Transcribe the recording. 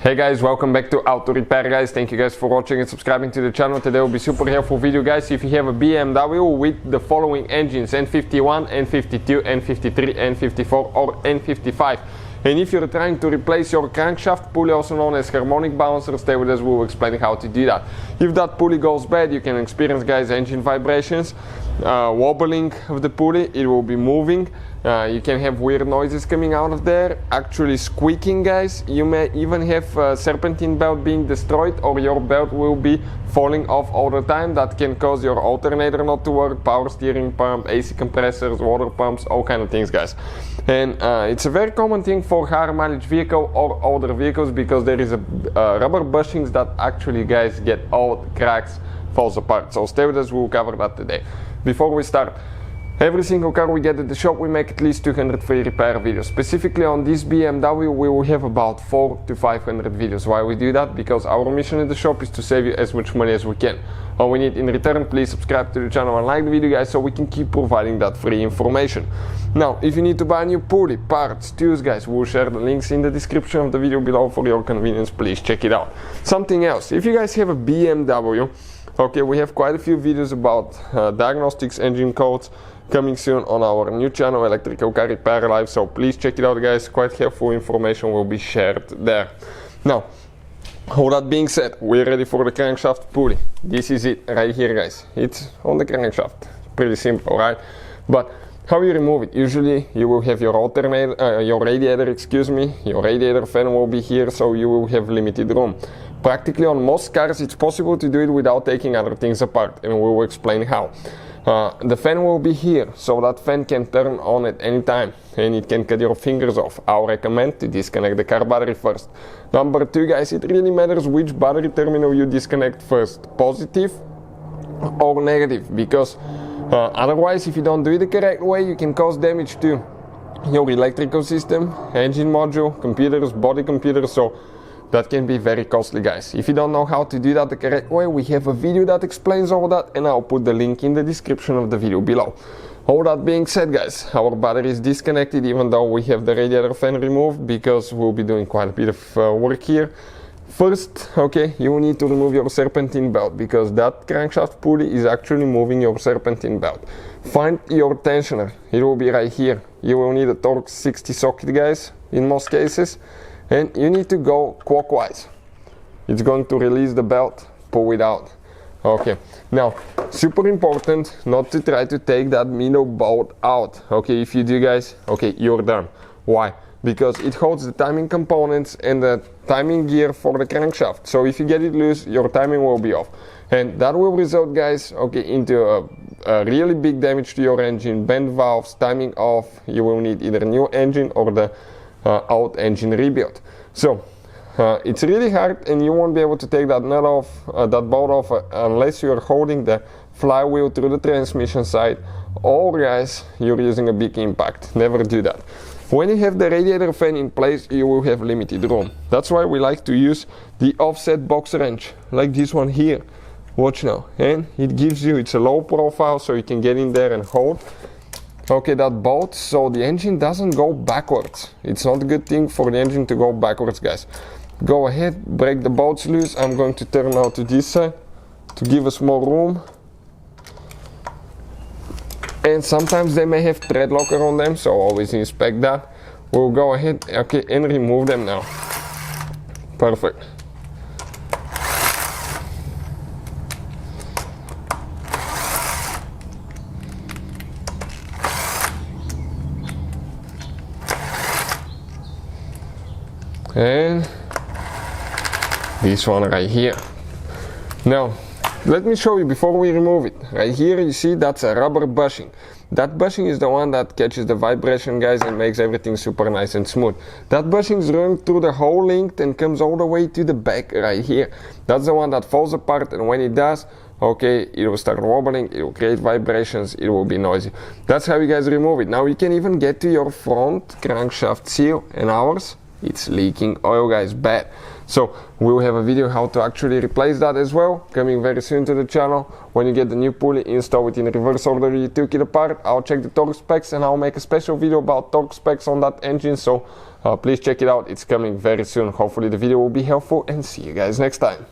Hey guys, welcome back to Auto Repair guys. Thank you guys for watching and subscribing to the channel. Today will be super helpful video guys. If you have a BMW with the following engines, N51, N52, N53, N54 or N55, and if you're trying to replace your crankshaft pulley, also known as harmonic bouncer, stay with us, we'll explain how to do that. If that pulley goes bad, you can experience guys engine vibrations, wobbling of the pulley, it will be moving. You can have weird noises coming out of there, actually squeaking guys. You may even have serpentine belt being destroyed, or your belt will be falling off all the time. That can cause your alternator not to work, power steering pump, AC compressors, water pumps, all kind of things guys. And it's a very common thing for higher mileage vehicle or older vehicles, because there is a rubber bushings that actually guys get old, cracks, falls apart. So stay with us, we'll cover that today. Before we start, every single car we get at the shop, we make at least 200 free repair videos. Specifically on this BMW, we will have about 400 to 500 videos. Why we do that? Because our mission at the shop is to save you as much money as we can. All we need in return, please subscribe to the channel and like the video guys, so we can keep providing that free information. Now, if you need to buy a new pulley, parts, tools guys, we'll share the links in the description of the video below for your convenience. Please check it out. Something else, if you guys have a BMW, okay, we have quite a few videos about diagnostics, engine codes, coming soon on our new channel, Electrical Car Repair Live, so please check it out guys. Quite helpful information will be shared there. Now, all that being said, we're ready for the crankshaft pulley. This is it right here guys. It's on the crankshaft. Pretty simple, right? But how you remove it? Usually you will have your alternator, your radiator, excuse me, your radiator fan will be here, so you will have limited room. Practically on most cars it's possible to do it without taking other things apart, and we will explain how. The fan will be here, so that fan can turn on at any time and it can cut your fingers off. I'll recommend to disconnect the car battery first. Number two guys, it really matters which battery terminal you disconnect first, positive or negative, because otherwise if you don't do it the correct way, you can cause damage to your electrical system, engine module, computers, body computers, so that can be very costly guys. If you don't know how to do that the correct way, we have a video that explains all that, and I'll put the link in the description of the video below. All that being said guys, our battery is disconnected even though we have the radiator fan removed, because we'll be doing quite a bit of work here. First, okay, you will need to remove your serpentine belt, because that crankshaft pulley is actually moving your serpentine belt. Find your tensioner, it will be right here. You will need a torque 60 socket guys in most cases, and you need to go clockwise. It's going to release the belt, pull it out. Okay, now super important not to try to take that middle bolt out. Okay, if you do guys, okay, you're done. Why? Because it holds the timing components and the timing gear for the crankshaft. So if you get it loose, your timing will be off, and that will result guys, okay, into a really big damage to your engine, bent valves, timing off. You will need either a new engine or the old engine rebuild. So it's really hard, and you won't be able to take that nut off, that bolt off, unless you're holding the flywheel through the transmission side, or guys, you're using a big impact. Never do that. When you have the radiator fan in place, you will have limited room. That's why we like to use the offset box wrench, like this one here. Watch now, and it gives you, it's a low profile, so you can get in there and hold, okay, that bolt, so the engine doesn't go backwards. It's not a good thing for the engine to go backwards guys. Go ahead, break the bolts loose. I'm going to turn now to this side to give us more room. And sometimes they may have thread locker on them, so always inspect that. We'll go ahead, okay, and remove them now. Perfect. And this one right here. Now let me show you before we remove it. Right here you see that's a rubber bushing. That bushing is the one that catches the vibration guys and makes everything super nice and smooth. That bushing is run through the whole length and comes all the way to the back right here. That's the one that falls apart, and when it does, okay, it will start wobbling, it will create vibrations, it will be noisy. That's how you guys remove it. Now you can even get to your front crankshaft seal, and ours, it's leaking oil guys, bad. So we'll have a video how to actually replace that as well, coming very soon to the channel. When you get the new pulley, install it in reverse order you took it apart. I'll check the torque specs, and I'll make a special video about torque specs on that engine, so Please check it out, it's coming very soon. Hopefully the video will be helpful, and see you guys next time.